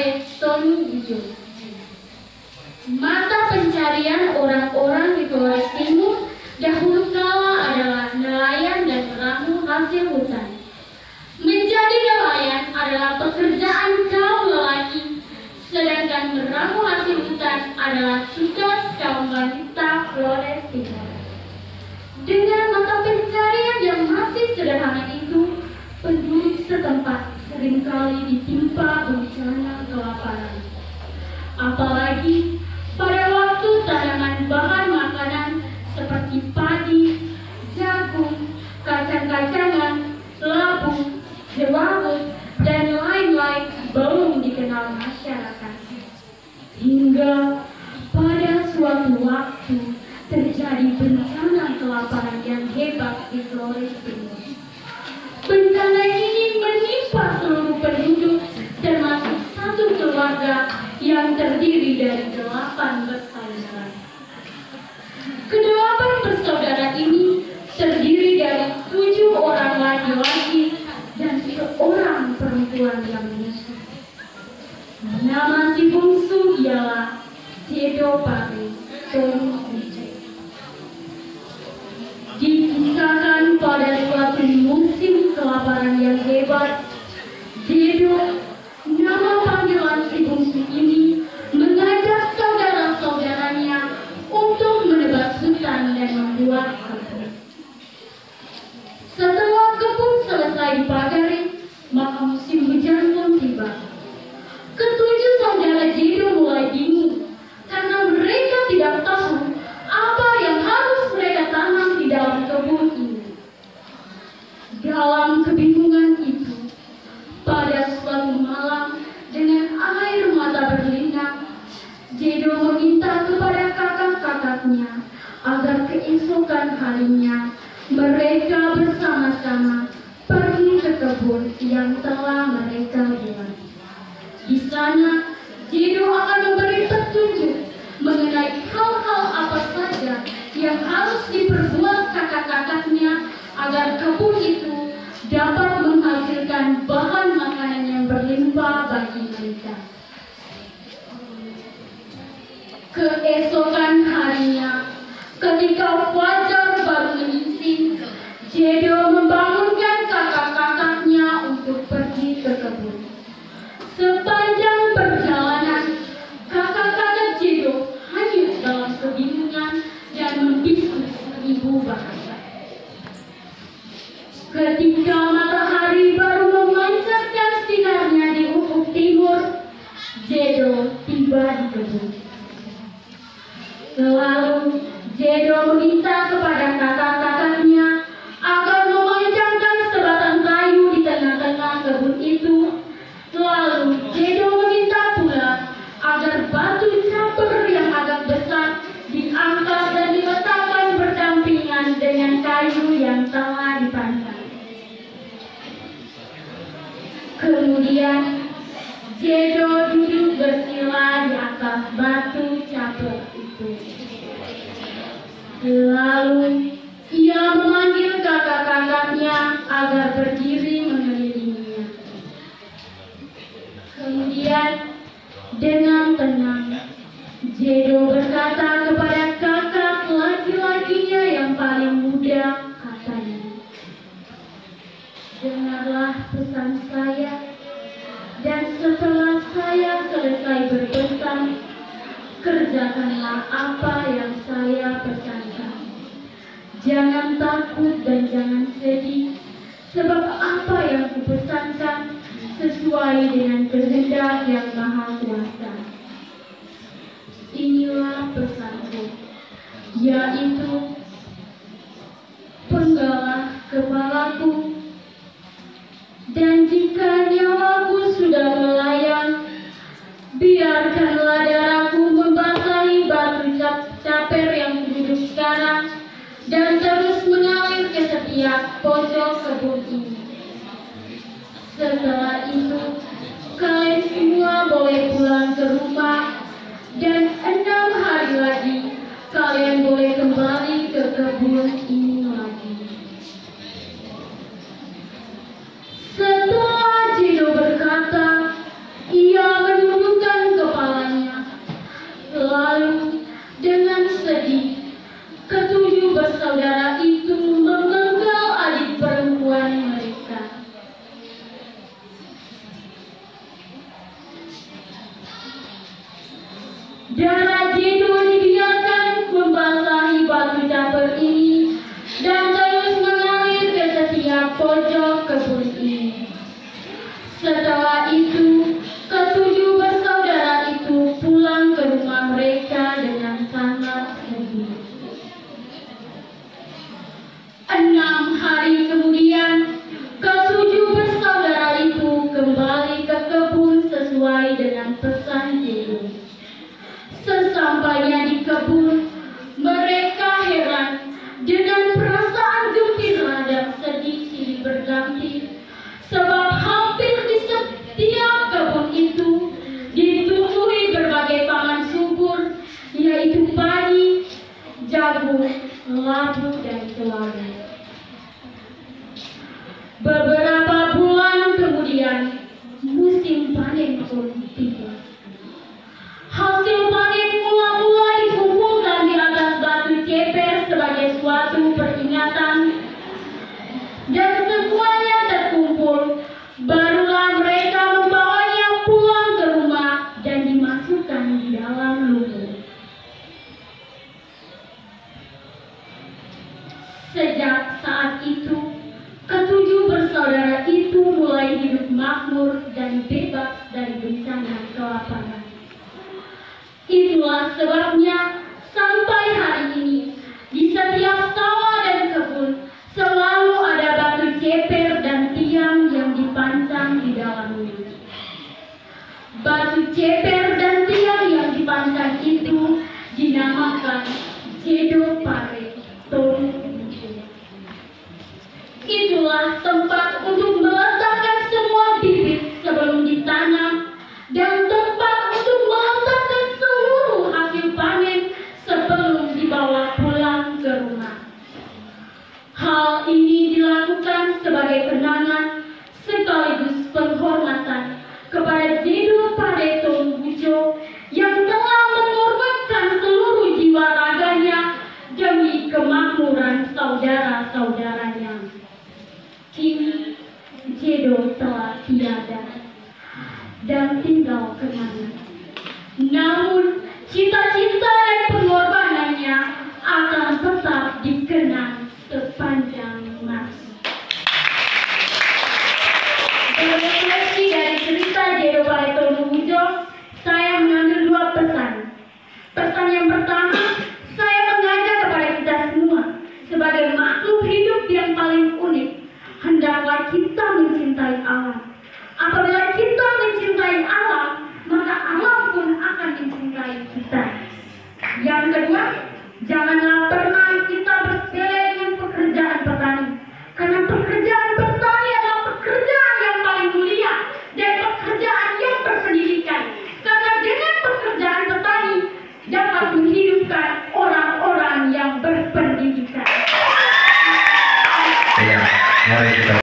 oleh Tony Bujo. Mata pencarian orang-orang di Flores Timur dahulu kala adalah nelayan dan meramu hasil hutan. Menjadi nelayan adalah pekerjaan kaum lelaki, sedangkan meramu hasil hutan adalah tugas kaum wanita Flores Timur. Dengan mata pencarian yang masih sederhana itu, penduduk setempat seringkali ditimpa bencana kelaparan. Apalagi pada waktu tanaman bahan makanan seperti padi, jagung, kacang-kacangan, labu, jewawut, dan lain-lain belum dikenal masyarakat. Hingga pada suatu waktu terjadi bencana kelaparan yang hebat di Flores Timur. Bencana ini menimpa seluruh penduduk, termasuk satu keluarga yang terdiri dari 8 bersaudara. Kedelapan bersaudara ini terdiri dari 7 orang laki-laki dan 1 perempuan yang menyusu. Nama si bungsu ialah Jedo Pare Tony Bujo. Dikisahkan pada suatu musim kelaparan yang hebat, Jedo, nama panggilan si bungsu ini, mengajak saudara-saudaranya untuk menebas hutan dan membuat kebun. Setelah kebun selesai dipagari, maka musim hujan pun tiba. Ketujuh saudara Jedo mulai bingung karena mereka tidak tahu apa yang harus mereka tanam di dalam kebun ini. Dalam kebingungan itu, pada suatu malam dengan air mata berlinang, Jedo meminta kepada kakak-kakaknya agar keesokan harinya mereka bersama-sama pergi ke kebun yang telah mereka buat. Di sana, Jedo akan memberi petunjuk mengenai hal-hal apa saja yang harus diperbuat kakak-kakaknya agar kebun itu dapat menghasilkan bahan makanan yang berlimpah bagi mereka. Keesokan harinya, ketika fajar baru menyingsing, Jedo membangunkan kakak-kakaknya untuk pergi ke kebun. Sepanjang perjalanan, kakak-kakak Jedo hanyut dalam kebingungan dan membisu 1000 bahasa. Ketika matahari baru memancarkan sinarnya di ufuk timur, Jedo tiba di kebun. Lalu Jedo meminta kepada kakak-kakaknya agar memanjangkan sebatang kayu di tengah-tengah kebun itu. Lalu Jedo meminta pula agar batu caper yang agak besar diangkat dan diletakkan berdampingan dengan kayu yang telah dipanggang. Kemudian Jedo duduk bersila di atas batu caper itu. Lalu ia memanggil kakak-kakaknya agar berdiri mengelilinginya. Kemudian dengan tenang, Jedo berkata kepada kakak laki-lakinya yang paling muda, katanya, "Dengarlah pesan saya, dan setelah saya selesai berpesan, kerjakanlah apa yang saya pesankan. Jangan takut dan jangan sedih, sebab apa yang kupesankan sesuai dengan kehendak yang Maha Kuasa. Inilah pesanku, yaitu penggalah kepalaku, dan jika nyawaku sudah melayang, biarkanlah darahku membasahi batu caper yang duduk sekarang dan terus mengalir ke setiap pojok kebun ini. Setelah itu, kalian semua boleh pulang ke rumah, dan 6 hari lagi kalian boleh kembali ke kebun ini lagi." Setelah Jedo berkata, ia menunggu Darah Jedo dibiarkan membasahi batu campur ini dan terus mengalir ke setiap pojok kebun ini. Setelah itu, ketujuh bersaudara itu pulang ke rumah mereka dengan sangat sedih. 6 hari kemudian, ketujuh bersaudara itu kembali ke kebun sesuai dengan pesan Jedo. Sesampainya di kebun, mereka heran dengan perasaan gembira dan sedih silih berganti, sebab hampir di setiap kebun itu ditumbuhi berbagai pangan subur, yaitu padi, jagung, labu, dan keladi. Beberapa bulan kemudian, musim panen pun tiba. Hasil panen mula-mula dikumpulkan di atas batu ceper sebagai suatu peringatan, dan semuanya terkumpul. Barulah mereka membawanya pulang ke rumah dan dimasukkan di dalam lumbung. Sejak saat itu, ketujuh bersaudara itu mulai hidup makmur dan bebas dari bencana kelaparan. Itulah sebabnya sampai hari ini di setiap sawah dan kebun selalu ada batu ceper dan tiang yang dipancang di dalamnya. Batu ceper dan tiang yang dipancang itu dinamakan Jedo Pare Tonu. Itulah tempat untuk meletakkan semua bibit sebelum ditanam dan tempat untuk meletakkan seluruh hasil panen sebelum dibawa pulang ke rumah. Hal ini dilakukan sebagai kenangan sekaligus penghormatan kepada Jedo Pare Tonu Bujo yang telah mengorbankan seluruh jiwa raganya demi kemakmuran saudara-saudaranya. Kini Jedo telah tiada dan tinggal kenangan. Namun cita-cita dan pengorbanannya akan tetap dikenang sepanjang masa. Berefleksi dari cerita Jedo Pare Tonu Bujo, saya mengambil 2 pesan. Pesan yang pertama, saya mengajak kepada kita semua sebagai makhluk hidup yang paling unik, hendaklah kita mencintai alam. Apabila kita mencintai alam, maka alam pun akan mencintai kita. Yang kedua, janganlah pernah